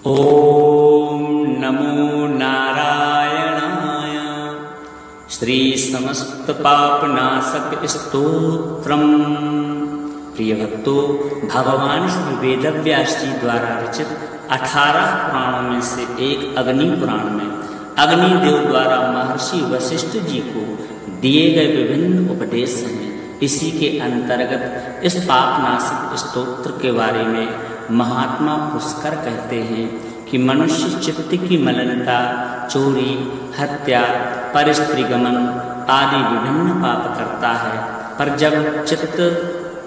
ओम नमो नारायणाय। श्री समस्त पापनाशक स्तोत्रम। प्रिय भक्तों, भगवान श्री वेदव्यास जी द्वारा रचित 18 पुराणों में से एक अग्नि पुराण में अग्निदेव द्वारा महर्षि वशिष्ठ जी को दिए गए विभिन्न उपदेश हैं। इसी के अंतर्गत इस पापनाशक स्तोत्र के बारे में महात्मा पुष्कर कहते हैं कि मनुष्य चित्त की मलिनता, चोरी, हत्या, परस्त्रीगमन आदि विभिन्न पाप करता है, पर जब चित्त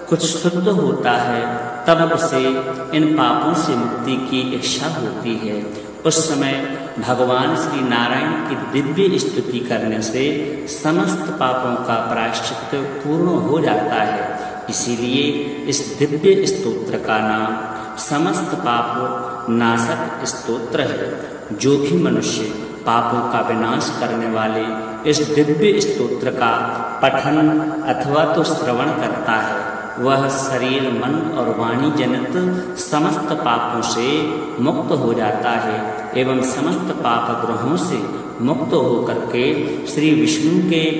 कुछ शुद्ध होता है तब उसे इन पापों से मुक्ति की इच्छा होती है। उस समय भगवान श्री नारायण की दिव्य स्तुति करने से समस्त पापों का प्रायश्चित पूर्ण हो जाता है। इसीलिए इस दिव्य स्तोत्र का नाम समस्त पाप नाशक स्तोत्र है। जो भी मनुष्य पापों का विनाश करने वाले इस दिव्य स्तोत्र का पठन अथवा तो श्रवण करता है, वह शरीर, मन और वाणी जनित समस्त पापों से मुक्त हो जाता है एवं समस्त पाप ग्रहों से मुक्त होकर के श्री विष्णु के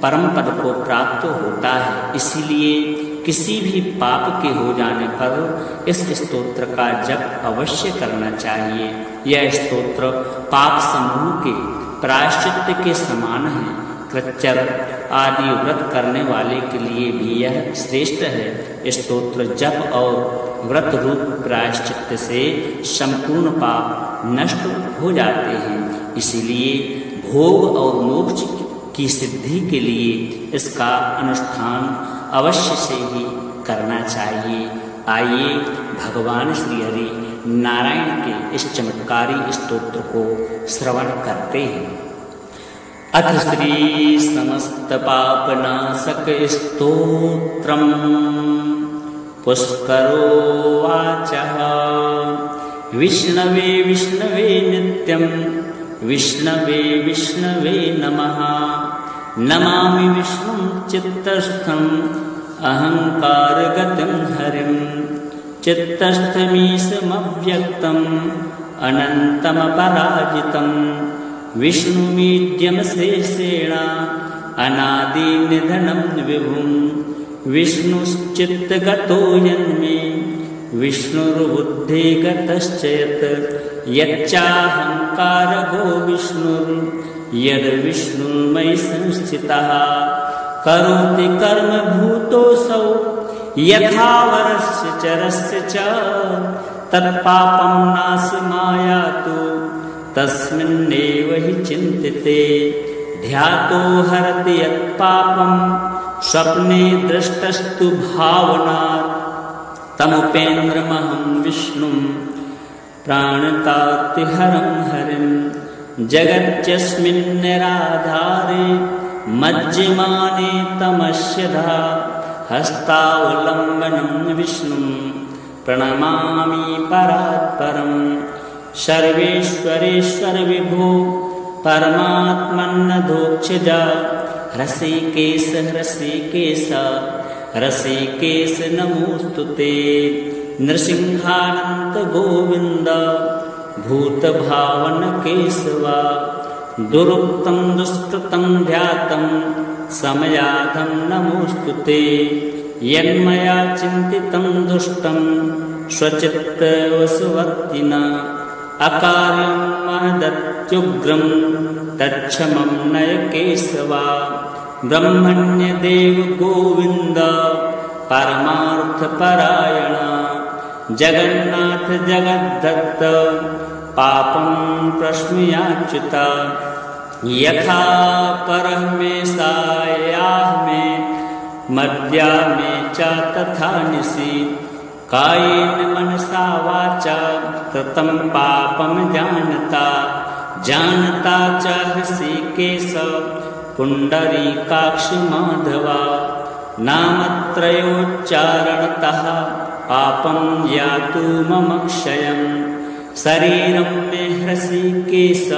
परम पद को प्राप्त होता है। इसीलिए किसी भी पाप के हो जाने पर इस स्तोत्र का जप अवश्य करना चाहिए। यह स्तोत्र पाप समूह के प्रायश्चित के समान है। कृच्छ्र आदि व्रत करने वाले के लिए भी यह श्रेष्ठ है। स्तोत्र जप और व्रत रूप प्रायश्चित से संपूर्ण पाप नष्ट हो जाते हैं। इसीलिए भोग और मोक्ष की सिद्धि के लिए इसका अनुष्ठान अवश्य से ही करना चाहिए। आइए भगवान श्री हरि नारायण के इस चमत्कारी स्तोत्र को श्रवण करते हैं। अथ श्री समस्त पापनाशक स्तोत्रम। पुष्करो वाचः। विष्णवे विष्णवे नित्यं, विष्णवे विष्णवे नमः। नमामि विष्णुं चित्तस्थं, अहंकारगतं हरिं। चित्तस्थमीशमव्यक्तम्, अनन्तमपराजितं। विष्णुमीड्यमशेषेण, अनादिनिधनं विभुं। विष्णुश्चित्तगतो यन्मे, विष्णुर्बुद्धिगतश्च यत्। यच्चाहंकारगो विष्णुर्यद्विष्णुर्मयि संस्थितः। करोति कर्म भूतोऽसौ, यथा वरस्य चरस्य च। तत्पापं नाशमायातु, तस्मिन्नेव हि चिन्तिते। ध्यातो हरति यत्पापं, स्वप्ने दृष्टस्तु भावनात्। तमुपेन्द्रमहं विष्णुं, प्राणतातिहरं हरिं। जगत्यस्मिन्निराधारे, मज्जमाने तमस्यधा। हस्तावलम्बनं विष्णुं, प्रणमामि परात्परम्। सर्वेश्वरेश्वर विभो, परमात्मन्नधोक्षजा। हृषीकेश हृषीकेश, हृषीकेश नमोस्तुते। नृसिंहानन्त गोविन्द, भूतभावन केशवा। दुरुक्तं दुष्कृतं ध्यातं, समयाधं नमोस्तुते। यन्मया चिन्तितं दुष्टं, स्वचित्तवशवर्तिना। अकार्यं महदत्युग्रं, तच्छमं नय केशवा। ब्रह्मण्यदेव गोविन्द, परमार्थपरायण। जगन्नाथ जगद्दत्त, पापं प्रश्मयाच्युत। यथा परमेशायामे, मद्या में च तथा निशि। कायेन मनसा वाचा, कृतं पापं जानता। जानता च हृषीकेश, पुण्डरीकाक्ष माधवा। नामत्रयोच्चारणतः, पापं यातु मम क्षयम्। शरीरं मे हृषीकेश,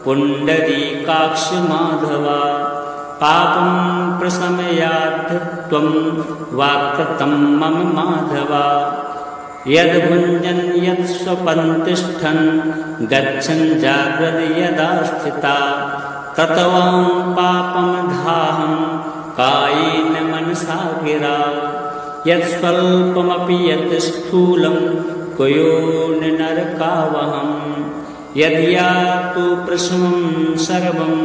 पुण्डरीकाक्ष माधवा। पापं प्रशमयाद् त्वं, वाक्कृतं मम माधवा। यद्भुञ्जन् यत् स्वपन् तिष्ठन् गच्छन् जाग्रद् यदा स्थिता कृतवान् पापमधाहं कायेन मनसा गिरा यत् स्वल्पमपि यत् स्थूलं कुर्यान्न नरकावहम् यद्यातु प्रशमं सर्वं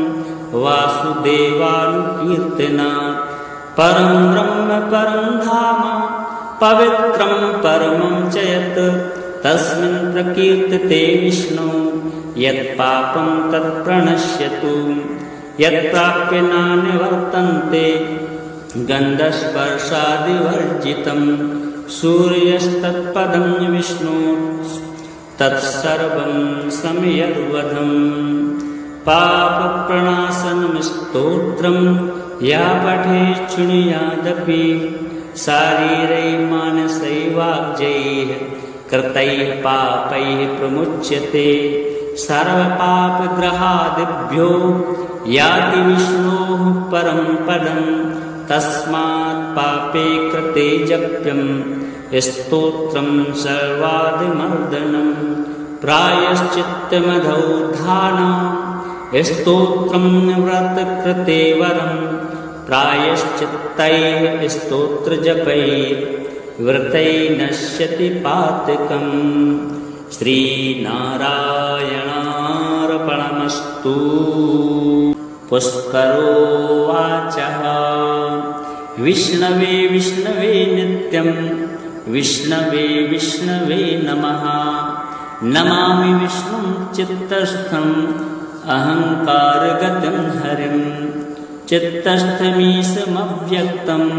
वासुदेवानुकीर्तनात् परं ब्रह्म परं धाम पवित्रं परमं च यत् तस्मिन् प्रकीर्तते विष्णु यत्पापं तत्प्रणश्यतु यत्प्राप्य नानिवर्तन्ते गन्धस्पर्शादिवर्जितं सूर्यस्तत्पदं विष्णु तत्सर्वं समयर्वधम् पापप्रणाशनं स्तोत्रं या पठेत् शृणुयादपि शारीरैः मानसैः वाक्यैः कृतैः पापैः प्रमुच्यते सर्वपापग्रहादिभ्यो याति विष्णोः परं पदं तस्मात् पापे कृते जप्यं स्तोत्रं सर्वादिमर्दनं प्रायश्चित्तमधोधानं स्तोत्रं व्रतकृते वरं प्रायश्चित्तैः स्तोत्रजपैर्व्रतैः नश्यति पातकम् श्रीनारायणार्पणमस्तु। पुष्करोवाच विष्णवे विष्णवे नित्यं विष्णवे विष्णवे नमः नमामि विष्णुं चित्तस्थम् अहङ्कारगतं हरिं चित्तस्थमीशमव्यक्तम्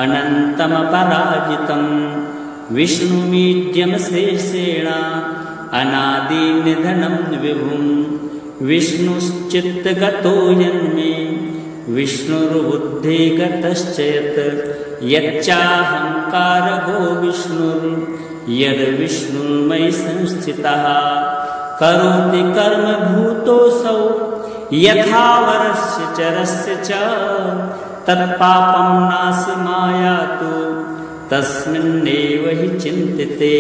अनन्तमपराजितं विष्णुमीड्यमशेषेण अनादिनिधनं विभुं विष्णुश्चित्तगतो यन्मे विष्णुर्बुद्धिगतश्च यच्चाहङ्कारगो विष्णुर्यद्विष्णुर्मयि संस्थितः करोति कर्म भूतोऽसौ यथा वरस्य चरस्य च तत्पापं नाशमायातु तस्मिन्नेव हि चिन्तिते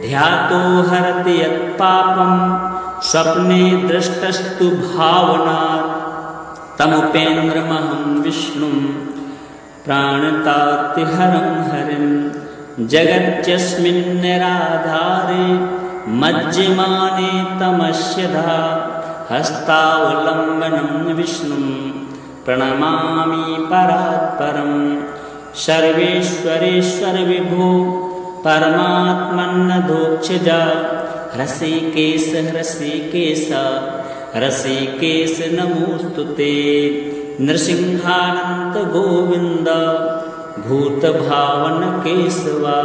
ध्यातो हरति यत्पापं स्वप्ने दृष्टस्तु भावनात् तमुपेन्द्रमहं विष्णुं प्राणतातिहरं हरिं जगत्यस्मिन्निराधारे मज्जमाने तमस्यधा हस्तावलम्बनं विष्णुं प्रणमामि परात्परं सर्वेश्वरेश्वर विभो परमात्मन्नधोक्षजा हृषीकेश हृषीकेश हृषीकेश नमोस्तुते नृसिंहानन्त गोविन्द भूतभावन केशवा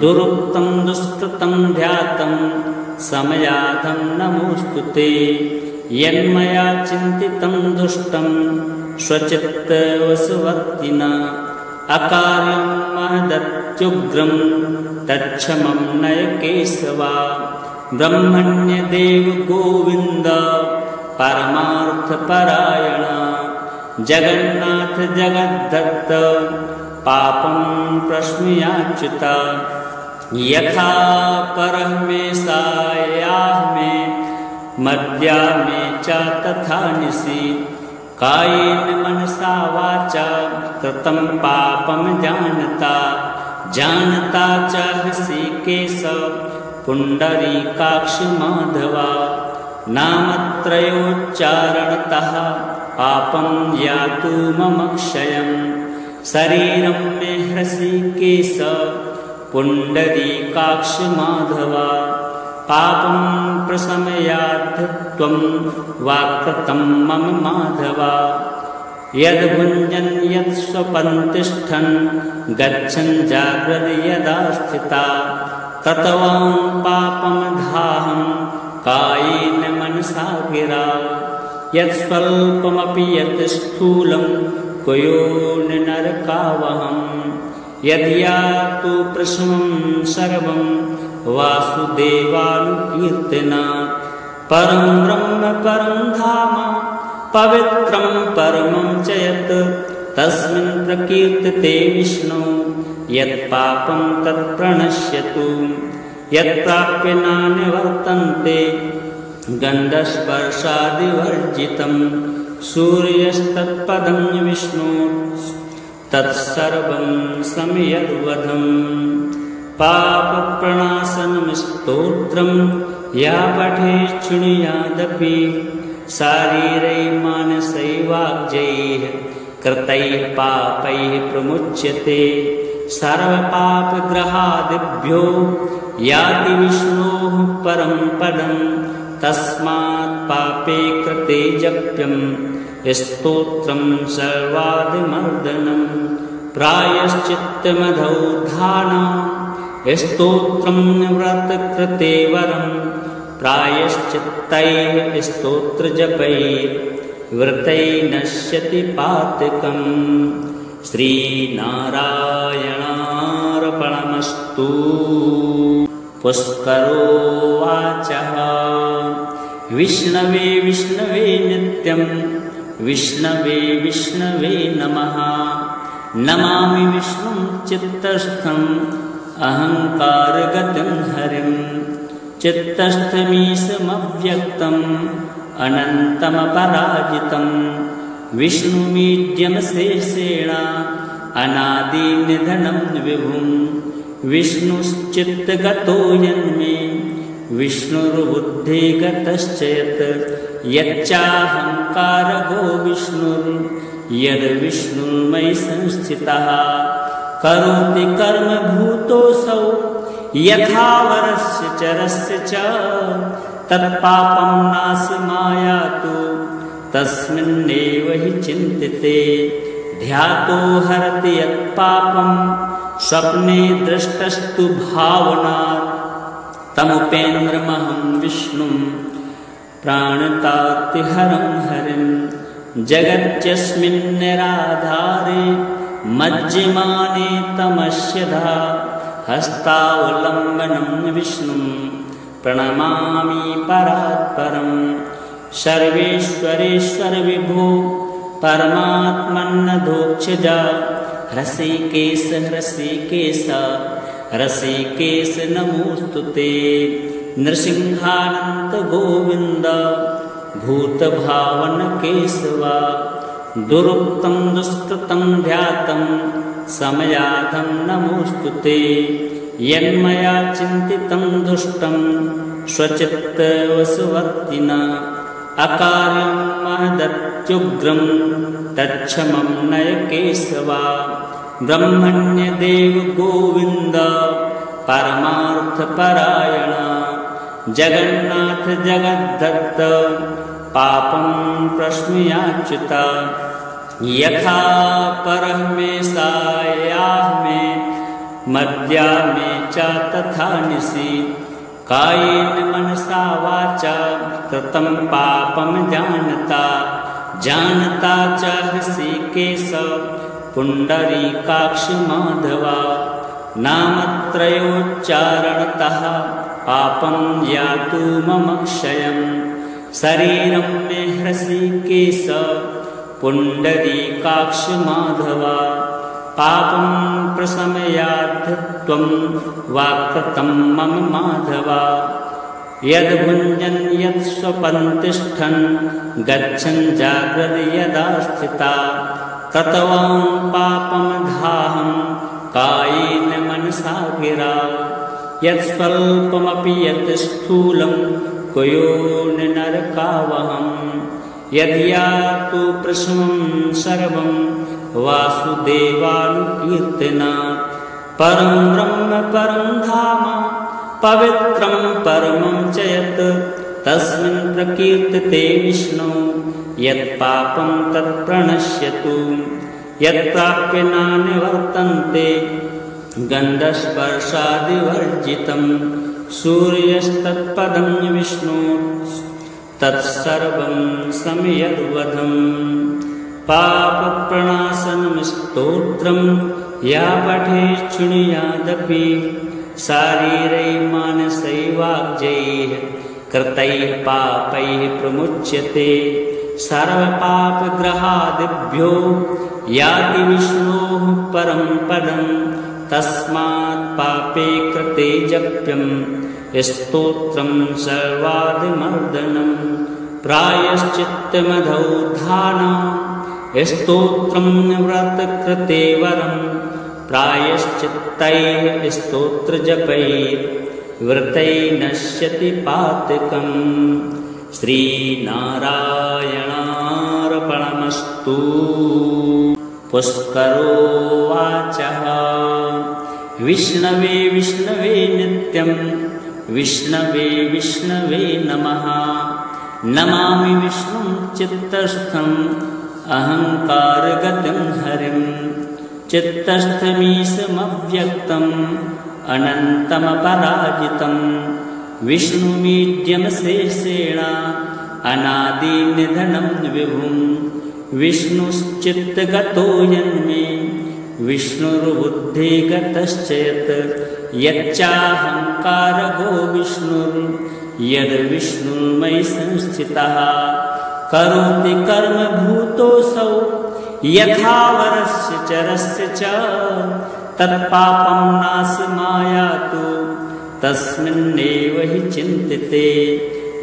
दुरुक्तं दुष्कृतं ध्यातं समयाधं नमोस्तुते यन्मया चिन्तितं दुष्टं स्वचित्तवशवर्तिना अकार्यं महदत्युग्रं तच्छमं नय केशवा ब्रह्मण्यदेव गोविन्द परमार्थपरायण जगन्नाथ जगद्दत्त पापं प्रश्मयाच्युत यथा परमेशायाः मे मद्या मे च तथा निशि कायेन मनसा वाचा कृतं पापं जानता च हृषीकेश पुण्डरीकाक्ष माधवा नामत्रयोच्चारणतः पापं यातु मम क्षयं शरीरं मे हृषीकेश पुण्डरीकाक्ष माधवा पापं प्रशमयात् त्वं वाक्कृतं मम माधवा यद्भुञ्जन् यत् स्वपन् तिष्ठन् गच्छन् जाग्रद् यदा स्थिता कृतवान् पापमधाहं कायेन मनसा गिरा यत् स्वल्पमपि यत् स्थूलं कुर्यान्न नरकावहम् यद्यातु प्रशमं सर्वं वासुदेवानुकीर्तनात् परं ब्रह्म परं धाम पवित्रं परमं च यत् तस्मिन् प्रकीर्तते विष्णु यत्पापं तत्प्रणश्यतु यत्प्राप्य नानिवर्तन्ते गन्धस्पर्शादिवर्जितं सूर्यस्तत्पदं विष्णु तत्सर्वं सम्यग्वधम् पापप्रणाशनं स्तोत्रं या पठेत् शृणुयादपि शारीरै मानसैवाक्यैः कृतैः पापैः प्रमुच्यते सर्वपापग्रहादिभ्यो याति विष्णोः परं पदं तस्मात् पापे कृते जप्यं स्तोत्रं सर्वादिमर्दनं प्रायश्चित्तमधौधानां स्तोत्रं व्रतकृते वरं प्रायश्चित्तैः स्तोत्रजपैर्व्रतैः नश्यति पातकम् श्रीनारायणार्पणमस्तु। पुष्करोवाच विष्णवे विष्णवे नित्यं विष्णवे विष्णवे नमः नमामि विष्णुं चित्तस्थम् अहङ्कारगतं हरिं चित्तस्थमीशमव्यक्तम् अनन्तमपराजितं विष्णुमीड्यमशेषेण अनादिनिधनं विभुं विष्णुश्चित्तगतो यन्मे विष्णुर्बुद्धिगतश्च यच्चाहङ्कारगो विष्णुर्यद्विष्णुर्मयि संस्थितः करोति कर्म भूतोऽसौ यथा वरस्य चरस्य च तत्पापं नाशमायातु तस्मिन्नेव हि चिन्तिते ध्यातो हरति यत्पापं स्वप्ने दृष्टस्तु भावनात् तमुपेन्द्रमहं विष्णुं प्राणतातिहरं हरिं जगत्यस्मिन्निराधारे मज्जिमाने तमस्यधा हस्तावलम्बनं विष्णुं प्रणमामि परात्परं सर्वेश्वरेश्वर विभो परमात्मन्नधोक्षजा ऋषिकेश ऋषिकेश ऋषिकेश नमोऽस्तु ते नृसिंहानन्त गोविन्द भूतभावन केशवा दुरुक्तं दुष्कृतं ध्यातं समयाधं नमोऽस्तु ते यन्मया चिन्तितं दुष्टं स्वचित्तवशवर्तिना अकार्यं महदत्युग्रं तच्छमं नय केशवा ब्रह्मण्यदेव गोविन्द परमार्थपरायण जगन्नाथ जगद्दत्त पापं प्रश्मयाच्युत यथा परमेशायाः मे मद्या मे च तथा निशि कायेन मनसा वाचा कृतं पापं जानता च ऋषिकेश पुण्डरीकाक्ष माधवा नामत्रयोच्चारणतः पापं यातु मम क्षयं शरीरं मे ऋषिकेश पुण्डरीकाक्ष माधवा पापं प्रशमयात् त्वं वाक्कृतं मम माधवा यद्भुञ्जन् यत्स्वपन् तिष्ठन् गच्छन् जाग्रत् यदा स्थिता कृतवान् पापमधाहं कायेन मनसा गिरा यत्स्वल्पमपि यत् स्थूलं कुयोनिनरकावहं यद्यातु प्रशमं सर्वं वासुदेवानुकीर्तना परं ब्रह्म परं धाम पवित्रं परमं च यत् तस्मिन् प्रकीर्तते विष्णु यत्पापं तत्प्रणश्यतु यत्प्राप्य नानिवर्तन्ते गन्धस्पर्शादिवर्जितं सूर्यस्तत्पदं विष्णु तत्सर्वं सम्यग्वधम् पापप्रणाशनं स्तोत्रं या पठेत् शृणुयादपि शारीरै मानसैवाक्यैः कृतैः पापैः प्रमुच्यते सर्वपापग्रहादिभ्यो याति विष्णोः परं पदं तस्मात् पापे कृते जप्यं स्तोत्रं सर्वादिमर्दनं प्रायश्चित्तमधौ धानं स्तोत्रं व्रतकृते वरं प्रायश्चित्तैः स्तोत्रजपैर्व्रतैः नश्यति पातकम्। श्रीनारायणार्पणमस्तु। पुष्करोवाच विष्णवे विष्णवे नित्यं विष्णवे विष्णवे नमः। नमामि विष्णुं चित्तस्थम् अहङ्कारगतं हरिं चित्तस्थमीशमव्यक्तम् अनन्तमपराजितं विष्णुमीड्यमशेषेण अनादिनिधनं विभुं विष्णुश्चित्तगतो यन्मे विष्णुर्बुद्धिगतश्च यच्चाहङ्कारगो विष्णुर्यद्विष्णुर्मयि संस्थितः करोति कर्म भूतोऽसौ यथा वरस्य चरस्य च तत्पापं नाशमायातु तस्मिन्नेव हि चिन्तिते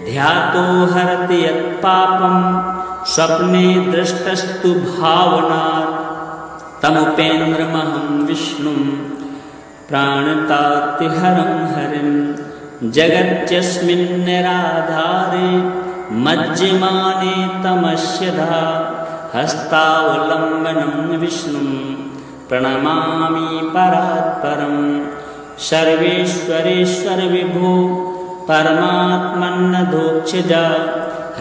ध्यातो हरति यत्पापं स्वप्ने दृष्टस्तु भावनात् तमुपेन्द्रमहं विष्णुं प्राणतातिहरं हरिं जगत्यस्मिन्निराधारे मज्जमाने तमस्यधा हस्तावलम्बनं विष्णुं प्रणमामि परात्परं सर्वेश्वरेश्वर विभो परमात्मन्नधोक्षजा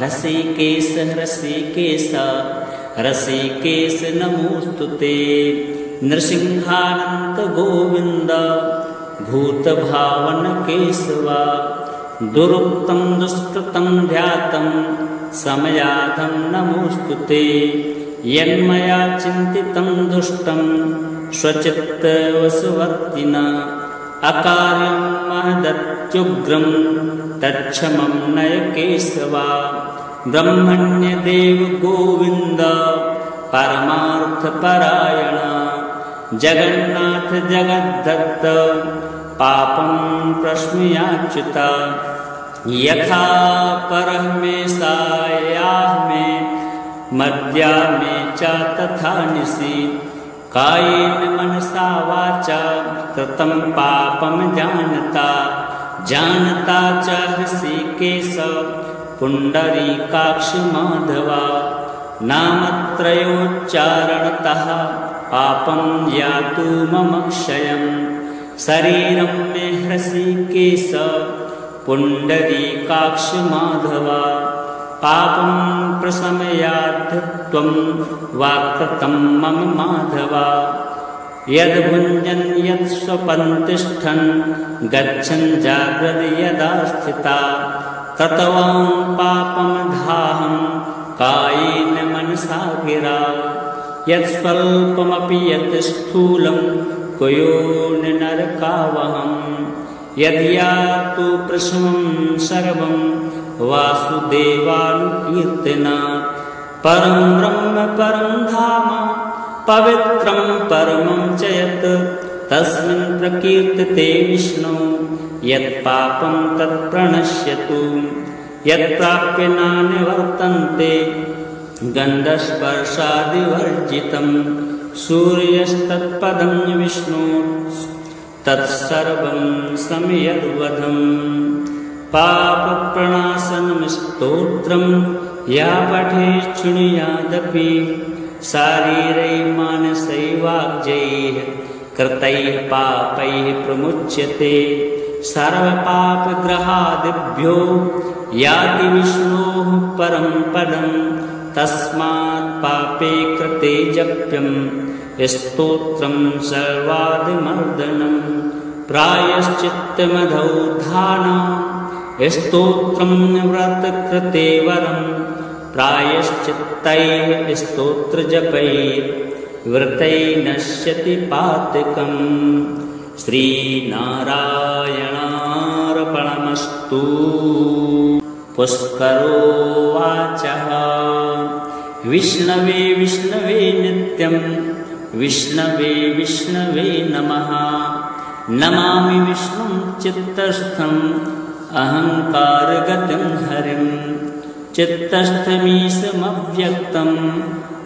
ऋषिकेश ऋषिकेश ऋषिकेश नमोऽस्तु ते नृसिंहानन्त गोविन्द भूतभावन केशवा दुरुक्तं दुष्कृतं ध्यातं समयाधं नमोऽस्तु ते यन्मया चिन्तितं दुष्टं स्वचित्तवशवर्तिना अकार्यं महदत्युग्रं तच्छमं नय केशवा ब्रह्मण्यदेव गोविन्द परमार्थपरायण जगन्नाथ जगद्दत्त पापं प्रश्मयाच्युत यथा परमेशायाः मे मद्या मे च तथा निशि कायेन मनसा वाचा कृतं पापं जानता जानता च ऋषिकेश पुण्डरीकाक्ष माधवा नामत्रयोच्चारणतः पापं यातु मम क्षयं शरीरं मे ऋषिकेश पुण्डरीकाक्ष माधवा पापं प्रशमयात् त्वं वाक्कृतं मम माधवा यद्भुञ्जन् यत्स्वपन् तिष्ठन् गच्छन् जाग्रद् यदा स्थिता कृतवान् पापमधाहं कायेन मनसा गिरा यत्स्वल्पमपि यत् स्थूलं कुयोनिनरकावहं यद्यातु प्रशमं सर्वं वासुदेवानुकीर्तनात् परं ब्रह्म परं धाम पवित्रं परमं च यत् तस्मिन् प्रकीर्तते विष्णु यत्पापं तत्प्रणश्यतु यत्प्राप्य नानिवर्तन्ते गन्धस्पर्शादिवर्जितं सूर्यस्तत्पदं विष्णु तत्सर्वं समयद्वधं पापप्रणाशनं स्तोत्रं या पठेत् शृणुयादपि शारीरैः मानसैवाक्यैः कृतैः पापैः प्रमुच्यते सर्वपापग्रहादिभ्यो याति विष्णोः परं पदं तस्मात् पापे कृते जप्यं स्तोत्रं सर्वादिमर्दनं प्रायश्चित्तमधौ धानं स्तोत्रं व्रतकृते वरं प्रायश्चित्तैः स्तोत्रजपैर्व्रतैः नश्यति पातकम्। श्रीनारायणार्पणमस्तु। पुष्करोवाच विष्णवे विष्णवे नित्यं विष्णवे विष्णवे नमः। नमामि विष्णुं चित्तस्थम् अहङ्कारगतं हरिं। चित्तस्थमीशमव्यक्तम्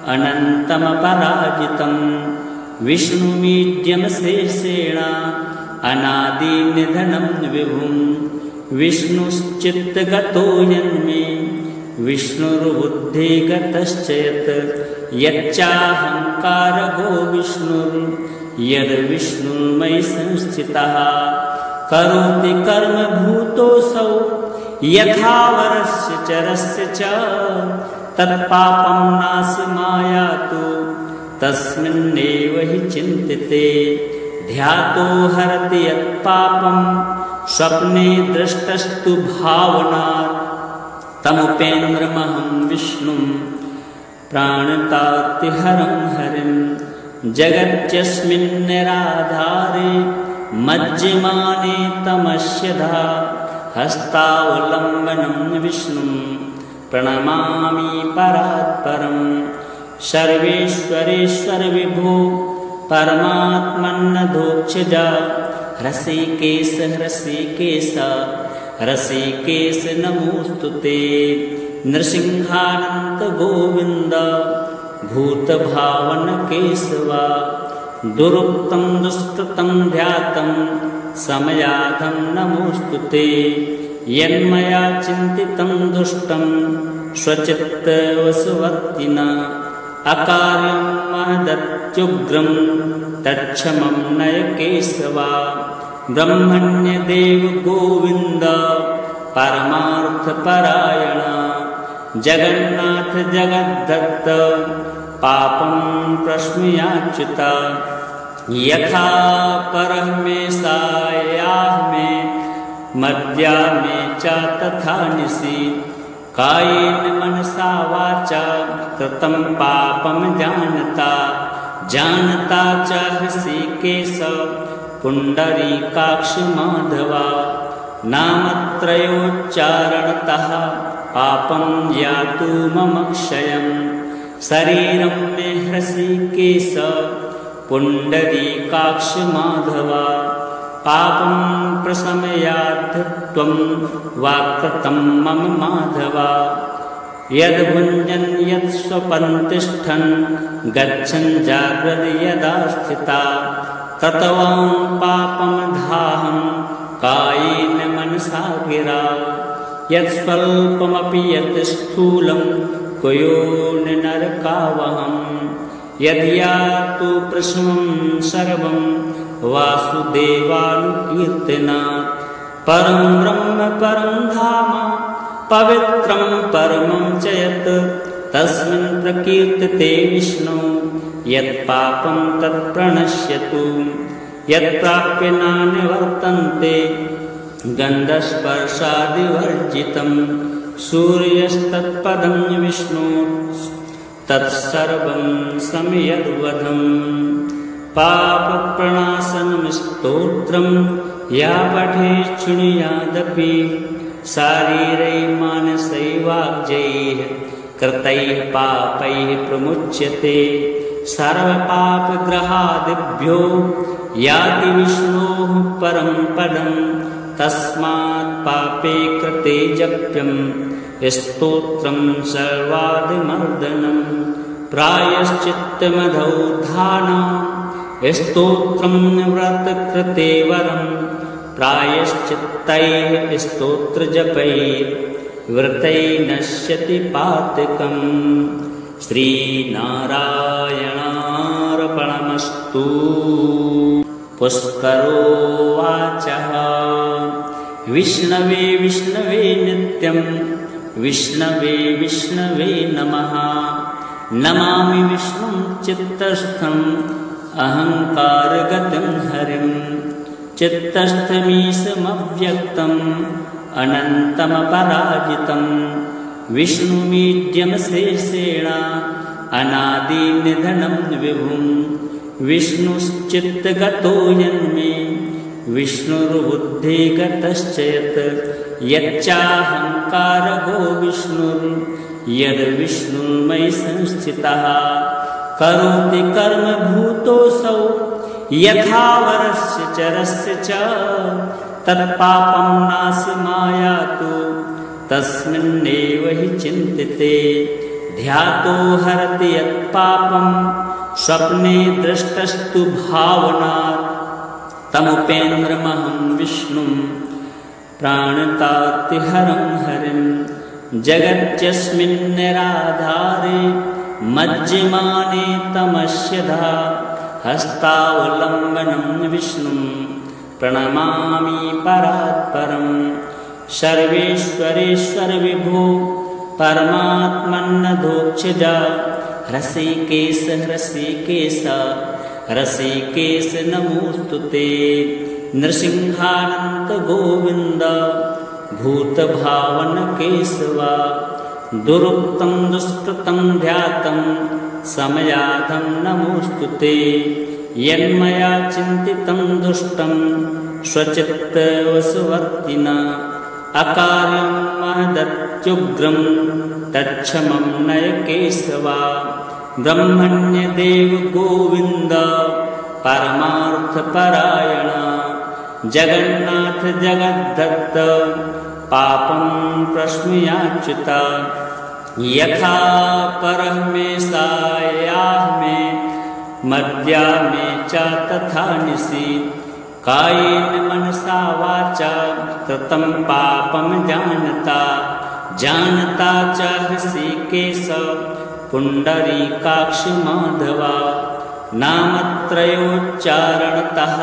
अनन्तमपराजितं। विष्णुमीड्यमशेषेण अनादिनिधनं विभुं। विष्णुश्चित्तगतो यन्मे विष्णुर्बुद्धिगतश्च यत्। यच्चाहङ्कारगो विष्णुर्यद्विष्णुर्मयि संस्थितः। करोति कर्म भूतोऽसौ यथा वरस्य चरस्य च। तत्पापं नाशमायातु तस्मिन्नेव हि चिन्तिते। ध्यातो हरति यत्पापं स्वप्ने दृष्टस्तु भावनात्। तमुपेन्द्रमहं विष्णुं प्राणतातिहरं हरिं। जगत्यस्मिन्निराधारे मज्जमाने तमस्यधा। हस्तावलम्बनं विष्णुं प्रणमामि परात्परं। सर्वेश्वरेश्वर विभो परमात्मन्नधोक्षजा। ऋषिकेश ऋषिकेश ऋषिकेश नमोऽस्तु ते। नृसिंहानन्त गोविन्द भूतभावन केशवा। दुरुक्तं दुष्कृतं ध्यातं समयाधं नमोऽस्तु ते। यन्मया चिन्तितं दुष्टं स्वचित्तवशवर्तिना। अकार्यं महदत्युग्रं तत्क्षमं नय केशवा। ब्रह्मण्यदेव गोविन्द परमार्थपरायण। जगन्नाथ जगद्दत्त पापं प्रश्मयाच्युत। यथा परमेशायाः मे मद्या मे च तथा निशि। कायेन मनसा वाचा कृतं पापं जानता। जानता च ऋषिकेश पुण्डरीकाक्ष माधवा। नामत्रयोच्चारणतः पापं यातु मम क्षयम्। शरीरं मे ऋषिकेश पुण्डरीकाक्ष माधवा। पापं प्रशमयात् त्वं वाक्कृतं मम माधवा। यद्भुञ्जन् यत्स्वपन् तिष्ठन् गच्छन् जाग्रद् यदा स्थिता। कृतवान् पापमधाहं कायेन मनसा गिरा। यत्स्वल्पमपि यत् स्थूलं कुर्यान्न नरकावहम्। यद्यातु प्रशमं सर्वं वासुदेवानुकीर्तनात्। परं ब्रह्म परं धाम पवित्रं परमं च यत्। तस्मिन् प्रकीर्तते विष्णु यत्पापं तत्प्रणश्यतु। यत्प्राप्य नानिवर्तन्ते गन्धस्पर्शादिवर्जितं। सूर्यस्तत्पदं विष्णु तत्सर्वं समयद्वधम्। पापप्रणाशनं स्तोत्रं या पठेत् शृणुयादपि। शारीरैः मानसैः वाग्जैः कृतैः पापैः प्रमुच्यते। सर्वपापग्रहादिभ्यो याति विष्णोः परं पदं। तस्मात् पापे कृते जप्यं स्तोत्रं सर्वादिमर्दनं। प्रायश्चित्तमधौ धानं स्तोत्रं व्रतकृते वरं। प्रायश्चित्तैः स्तोत्रजपैर्व्रतैः नश्यति पातकम्। श्रीनारायणार्पणमस्तु। पुष्करोवाच विष्णवे विष्णवे नित्यं विष्णवे विष्णवे नमः। नमामि विष्णुं चित्तस्थम् अहङ्कारगतं हरिं। चित्तस्थमीशमव्यक्तम् अनन्तमपराजितं। विष्णुमीड्यमशेषेण अनादिनिधनं विभुं। विष्णुश्चित्तगतो यन्मे विष्णुर्बुद्धिगतश्च यत्। यच्चाहङ्कारगो यद्विष्णुर्मयि संस्थितः करोति कर्म भूतोऽसौ यथा वरस्य चरस्य च तत्पापं नाशमायातु तस्मिन्नेव हि चिन्तिते ध्यातो हरति यत्पापं स्वप्ने दृष्टस्तु भावनात् तमुपेन्द्रमहं विष्णुं प्राणतातिहरं हरिं जगत्यस्मिन् निराधारे मज्जमाने तमस्यधा हस्तावलम्बनं विष्णुं प्रणमामि परात्परं सर्वेश्वरेश्वर विभो परमात्मन्नधोक्षजा ऋषिकेश ऋषिकेश ऋषिकेश नमोस्तुते नृसिंहानन्त गोविन्द भूतभावन केशवा दुरुक्तं दुष्कृतं ध्यातं समयाधं नमोस्तुते यन्मया चिन्तितं दुष्टं स्वचित्तवशवर्तिना अकार्यं महदत्युग्रं तच्छमं नय केशवा ब्रह्मण्यदेव गोविन्द परमार्थपरायण जगन्नाथ जगद्दत्त पापं प्रश्मयाच्युत यथा परमेशायाः मे मद्या मे च तथा निशि कायेन मनसा वाचा कृतं पापं जानता जानता च ऋषिकेश पुण्डरीकाक्ष माधवा नामत्रयोच्चारणतः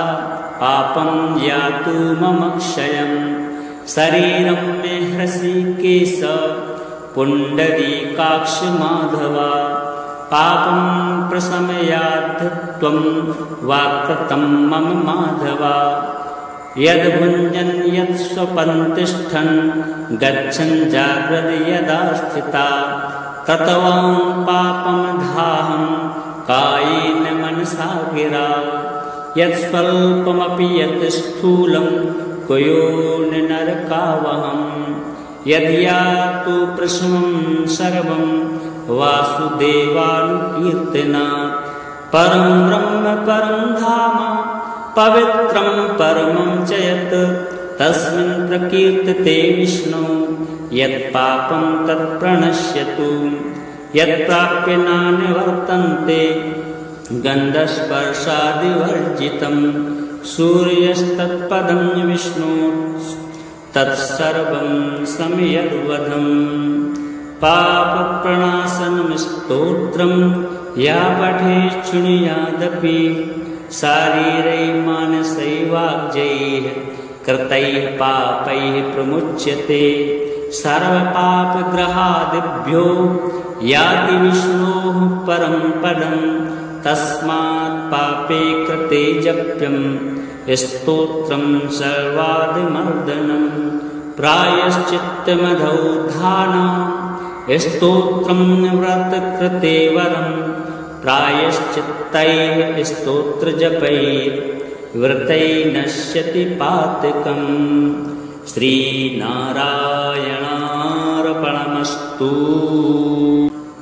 पापं यातु मम क्षयं शरीरं मे ऋषिकेश पुण्डरीकाक्ष माधवा पापं प्रशमयात् त्वं वाक्कृतं मम माधवा यद्भुञ्जन् यत्स्वपन् तिष्ठन् गच्छन् जाग्रद् यदा स्थिता कृतवान् पापमधाहं कायेन मनसा गिरा यत्स्वल्पमपि यत् स्थूलं कुयोनि नरकावहम् यद्यातु प्रशमं सर्वं वासुदेवानुकीर्तनात् परं ब्रह्म परं धाम पवित्रं परमं च यत् तस्मिन् प्रकीर्तते विष्णु यत्पापं तत्प्रणश्यतु यत्प्राप्य नानिवर्तन्ते गन्धस्पर्शादिवर्जितं सूर्यस्तत्पदं विष्णु तत्सर्वं समयद्वधं पापप्रणाशनं स्तोत्रं या पठेत् शृणुयादपि शारीरैः मानसैः वाग्जैः कृतैः पापैः प्रमुच्यते सर्वपापग्रहादिभ्यो याति विष्णोः परं पदं तस्मात् पापे कृते जप्यं स्तोत्रं सर्वादिमर्दनं प्रायश्चित्तमधौ धानं स्तोत्रं व्रतकृते वरं प्रायश्चित्तैः स्तोत्रजपैर्व्रतैः नश्यति पातकम् श्रीनारायणार्पणमस्तु।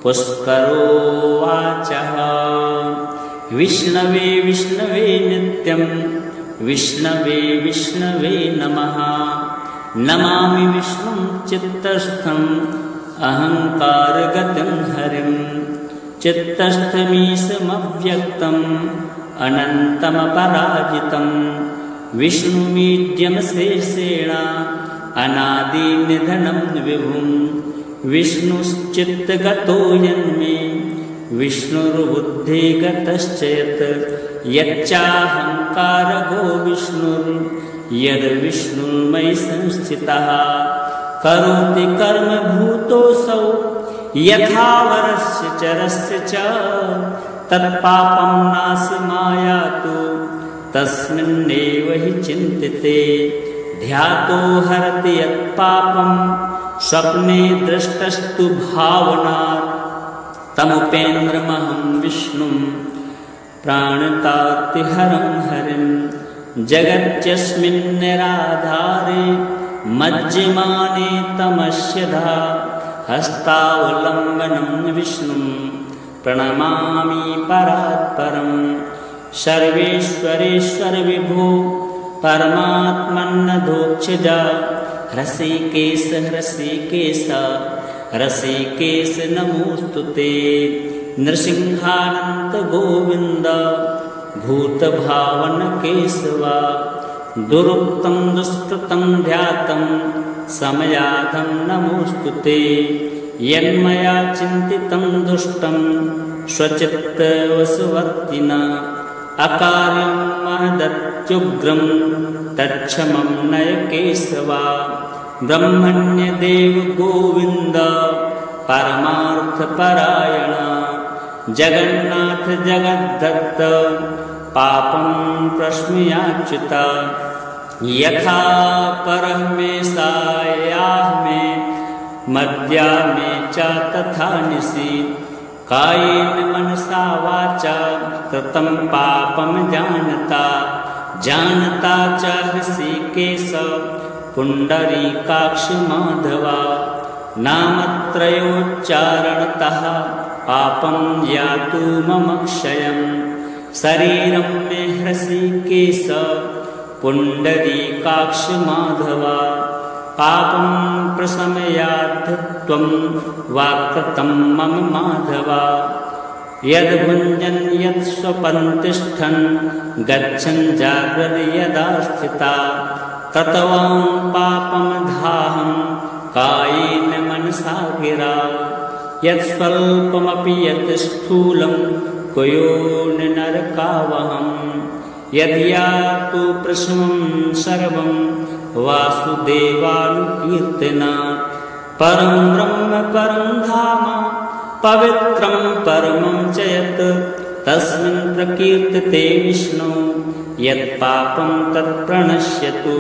पुष्करोवाचः विष्णवे विष्णवे नित्यं विष्णवे विष्णवे नमः नमामि विष्णुं चित्तस्थम् अहङ्कारगतं हरिं चित्तस्थमीशमव्यक्तम् अनन्तमपराजितं विष्णुमीड्यमशेषेण अनादिनिधनं विभुं विष्णुश्चित्तगतो यन्मे विष्णुर्बुद्धिगतश्च यच्चाहङ्कारगो विष्णुर्यद्विष्णुर्मयि संस्थितः करोति कर्म भूतोऽसौ यथा वरस्य चरस्य च तत्पापं नाशमायातु तस्मिन्नेव हि चिन्तिते ध्यातो हरति यत्पापं स्वप्ने दृष्टस्तु भावनात् तमुपेन्द्रमहं विष्णुं प्राणतातिहरं हरिं जगत्यस्मिन् निराधारे मज्जमाने तमस्यधा हस्तावलम्बनं विष्णुं प्रणमामि परात्परं। सर्वेश्वरेश्वर विभो परमात्मन्नधोक्षज ऋषिकेश ऋषिकेश ऋषिकेश नमोस्तुते। नृसिंहानन्त गोविन्द भूतभावन केशवा दुरुक्तं दुष्कृतं ध्यातं समयाधं नमोस्तुते। यन्मया चिन्तितं दुष्टं स्वचित्तवशवर्तिना अकार्यं महदत्युग्रं तच्छमं नय केशवा। ब्रह्मण्यदेव गोविन्द परमार्थपरायण जगन्नाथ जगद्दत्त पापं प्रश्मयाच्युत। यथा परमेशायामे मद्या मे च तथा निशि कायेन मनसा वाचा कृतं पापं जानता जानता च ऋषिकेश पुण्डरीकाक्ष माधवा। नामत्रयोच्चारणतः पापं यातु मम क्षयम् शरीरं मे ऋषिकेश पुण्डरीकाक्ष माधवा। पापं प्रशमयात् त्वं वाक्कृतं मम माधवा। यद्भुञ्जन् यत् स्वपन् तिष्ठन् गच्छन् जाग्रद् यदा स्थिता कृतवान् पापमधाहं कायेन मनसा गिरा। यत् स्वल्पमपि यत् स्थूलं कुर्यान्न नरकावहम्। यद्यातु प्रशमं सर्वं वासुदेवानुकीर्तनात्। परं ब्रह्म परं धाम पवित्रं परमं च यत् तस्मिन् प्रकीर्तते विष्णु यत्पापं तत्प्रणश्यतु।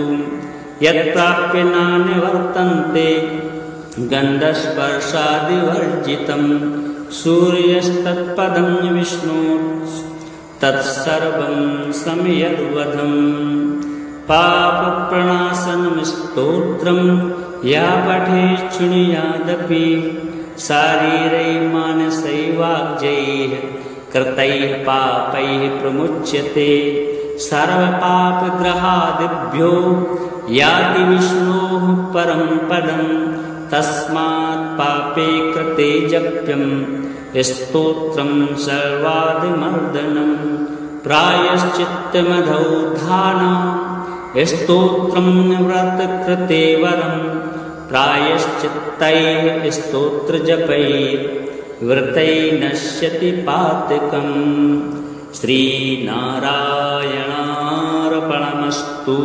यत्प्राप्य नानिवर्तन्ते गन्धस्पर्शादिवर्जितं सूर्यस्तत्पदं विष्णु तत्सर्वं समयद्वधम्। पापप्रणाशनं स्तोत्रं या पठेत् शृणुयादपि शारीरैः मानसैः वाग्जैः कृतैः पापैः प्रमुच्यते। सर्वपापग्रहादिभ्यो याति विष्णोः परं पदं। तस्मात् पापे कृते जप्यं स्तोत्रं सर्वादिमर्दनं। प्रायश्चित्तमधौ धानं स्तोत्रं व्रतकृते वरं। प्रायश्चित्तैः स्तोत्रजपैः व्रतैः नश्यति पातकम्। श्रीनारायणार्पणमस्तु।